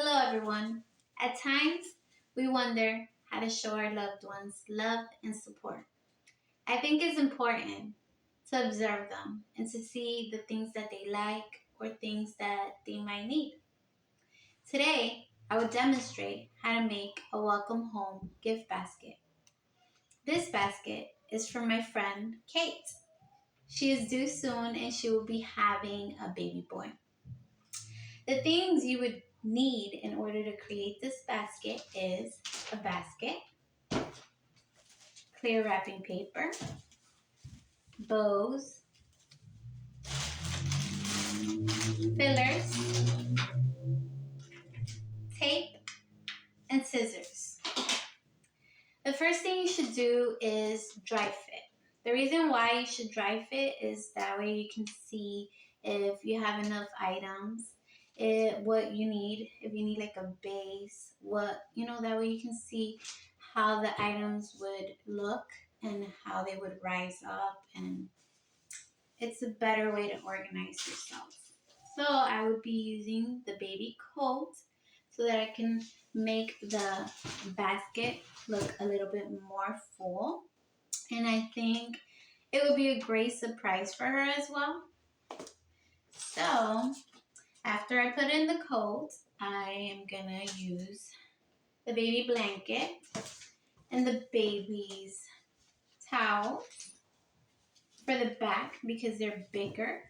Hello, everyone. At times, we wonder how to show our loved ones love and support. I think it's important to observe them and to see the things that they like or things that they might need. Today, I will demonstrate how to make a welcome home gift basket. This basket is from my friend Kate. She is due soon and she will be having a baby boy. The things you would need in order to create this basket is a basket, clear wrapping paper, bows, fillers, tape, and scissors. The first thing you should do is dry fit. The reason why you should dry fit is that way you can see if you have enough items, what you need, if you need like a base, that way you can see how the items would look and how they would rise up, and it's a better way to organize yourself. So I would be using the baby coat so that I can make the basket look a little bit more full. And I think it would be a great surprise for her as well. So after I put in the coat, I am gonna use the baby blanket and the baby's towel for the back because they're bigger.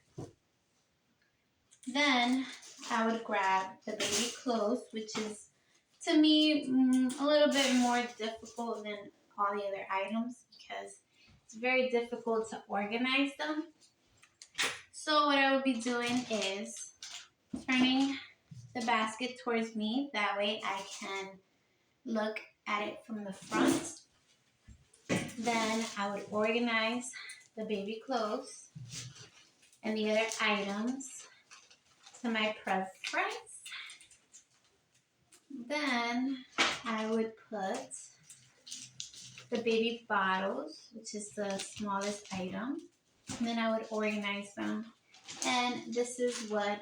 Then I would grab the baby clothes, which is to me a little bit more difficult than all the other items because it's very difficult to organize them. So what I would be doing is turning the basket towards me. That way I can look at it from the front. Then I would organize the baby clothes and the other items to my preference. Then I would put the baby bottles, which is the smallest item. And then I would organize them. And this is what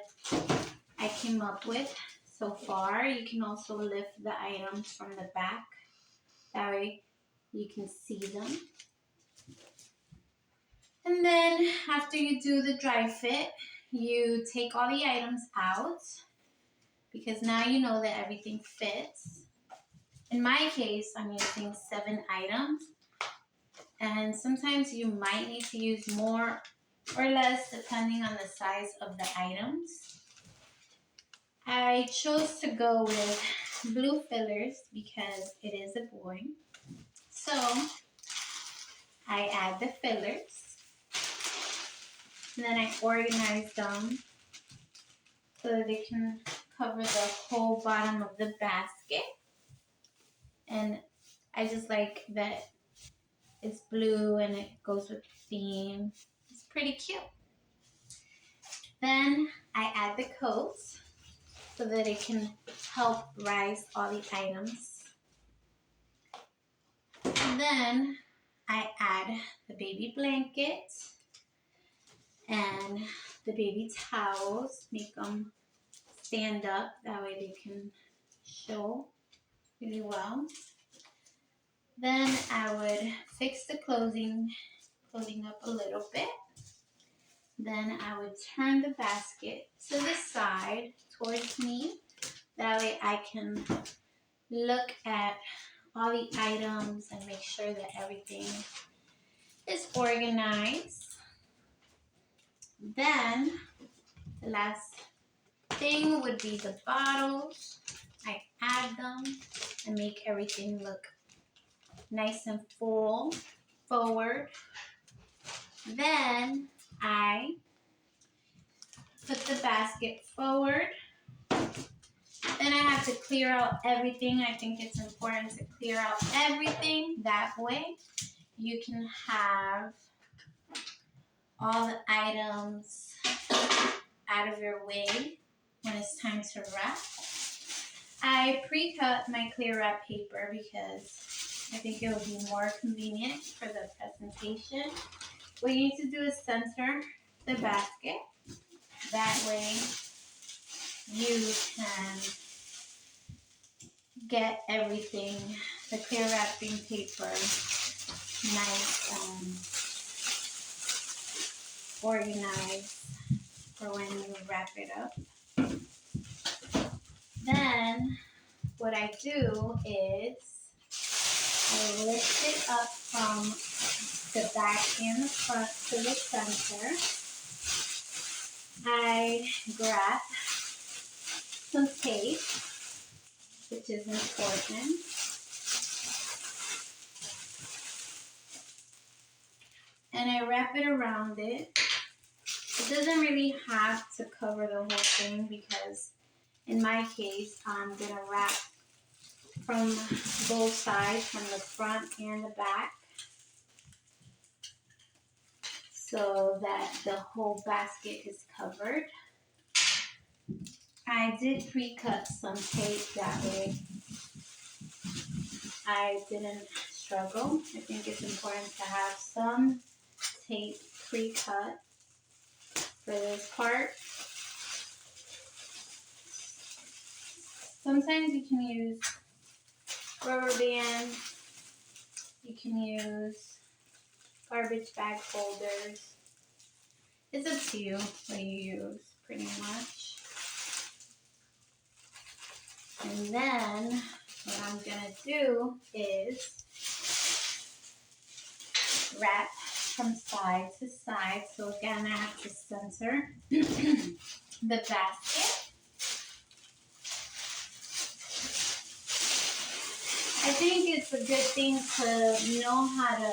I came up with so far. You can also lift the items from the back. That way you can see them. And then after you do the dry fit, you take all the items out because now you know that everything fits. In my case, I'm using 7 items. And sometimes you might need to use more or less depending on the size of the items. I chose to go with blue fillers because it is a boy. So I add the fillers. And then I organize them so that they can cover the whole bottom of the basket. And I just like that it's blue and it goes with the theme. It's pretty cute. Then I add the coats so that it can help rise all the items. And then I add the baby blanket and the baby towels, make them stand up. That way they can show really well. Then I would fix the clothing up a little bit. Then I would turn the basket to the side towards me. That way I can look at all the items and make sure that everything is organized. Then the last thing would be the bottles. I add them and make everything look nice and full forward. Then I put the basket forward. Then I have to clear out everything. I think it's important to clear out everything. That way you can have all the items out of your way when it's time to wrap. I pre-cut my clear wrap paper because I think it will be more convenient for the presentation. What you need to do is center the basket. That way you can get everything, the clear wrapping paper, nice organized for when you wrap it up. Then what I do is I lift it up from the back and the front to the center. I grab some tape, which is important. And I wrap it around it. It doesn't really have to cover the whole thing because in my case, I'm going to wrap from both sides, from the front and the back, so that the whole basket is covered. I did pre-cut some tape, that way I didn't struggle. I think it's important to have some tape pre-cut for this part. Sometimes you can use rubber band, you can use garbage bag folders. It's up to you what you use, pretty much. And then what I'm gonna do is wrap from side to side. So again, I have to center the basket. I think it's a good thing to know how to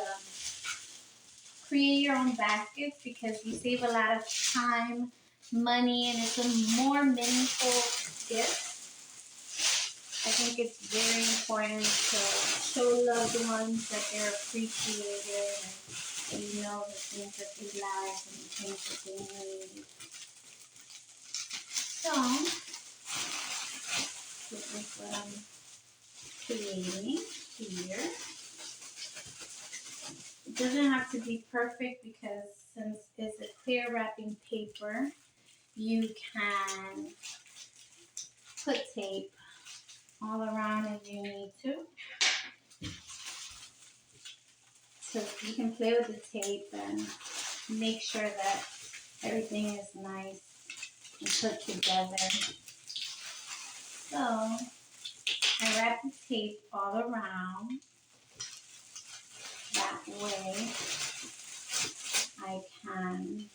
create your own baskets because you save a lot of time, money, and it's a more meaningful gift. I think it's very important to show loved ones that they're appreciated and you know the things that they like and the things that they need. So, this is what I'm creating here. It doesn't have to be perfect because since it's a clear wrapping paper, you can put tape all around if you need to. So you can play with the tape and make sure that everything is nice and put together. So I wrap the tape all around. That way I can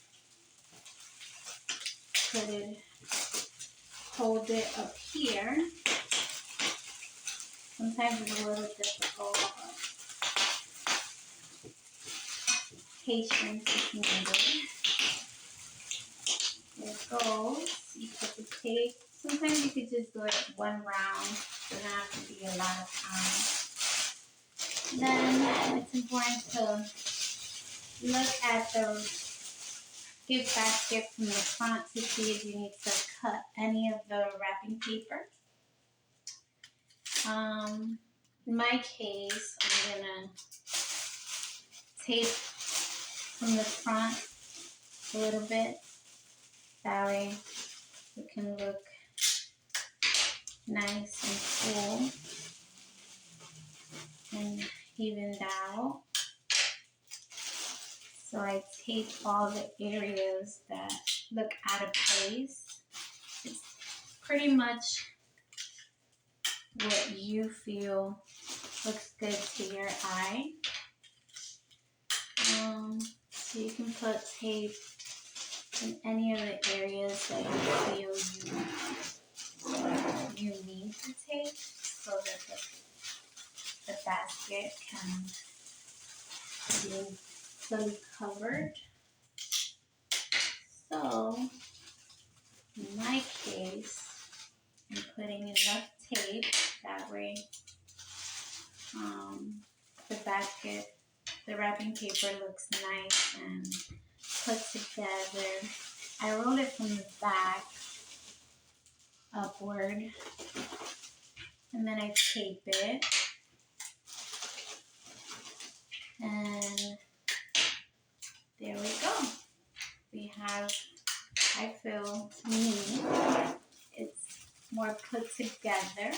hold it up here. Sometimes it's a little difficult, but patience is needed. There it goes. You put the tape. Sometimes you could just do it one round. It doesn't have to be a lot of time. Then it's important to look at the gift basket from the front to see if you need to cut any of the wrapping paper. In my case, I'm gonna tape from the front a little bit. That way it can look nice and full and evened out. So I tape all the areas that look out of place. It's pretty much what you feel looks good to your eye. So you can put tape in any of the areas that you feel you need to tape so that the basket can be fully covered. So in my case, I'm putting enough tape that way the basket, the wrapping paper looks nice and put together. I roll it from the back upward and then I tape it. And there we go. We have, I feel, to me, it's more put together.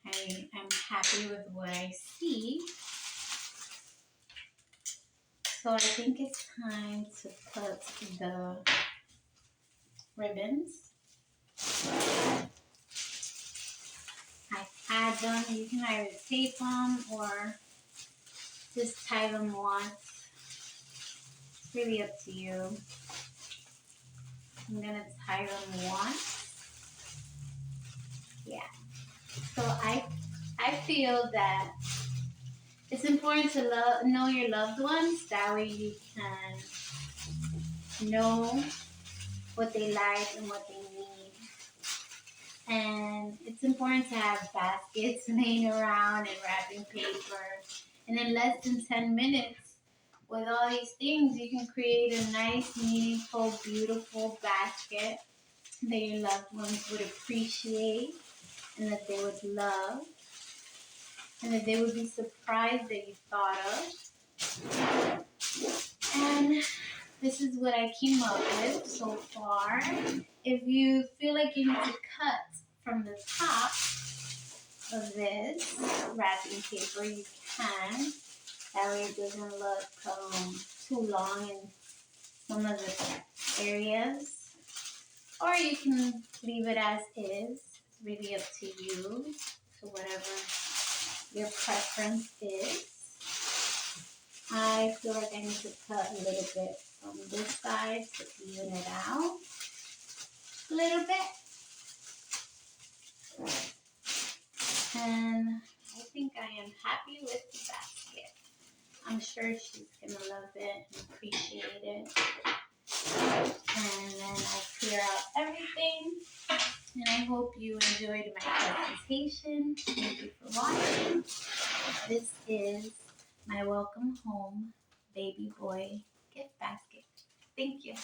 I'm happy with what I see. So I think it's time to put the ribbons. I add them. You can either tape them or just tie them once. It's really up to you. I'm gonna tie them once. Yeah. So I feel that it's important to know your loved ones. That way you can know what they like and what they need. And it's important to have baskets laying around and wrapping paper. And in less than 10 minutes, with all these things, you can create a nice, meaningful, beautiful basket that your loved ones would appreciate and that they would love and that they would be surprised that you thought of. And this is what I came up with so far. If you feel like you need to cut from the top of this wrapping paper, you can. That way it doesn't look too long in some of the areas. Or you can leave it as is. It's really up to you. So whatever your preference is. I feel like I need to cut a little bit from this side to even it out. A little bit. And I think I am happy with the basket. I'm sure she's going to love it and appreciate it. And then I clear out everything. And I hope you enjoyed my presentation. Thank you for watching. This is my welcome home baby boy gift basket. Thank you.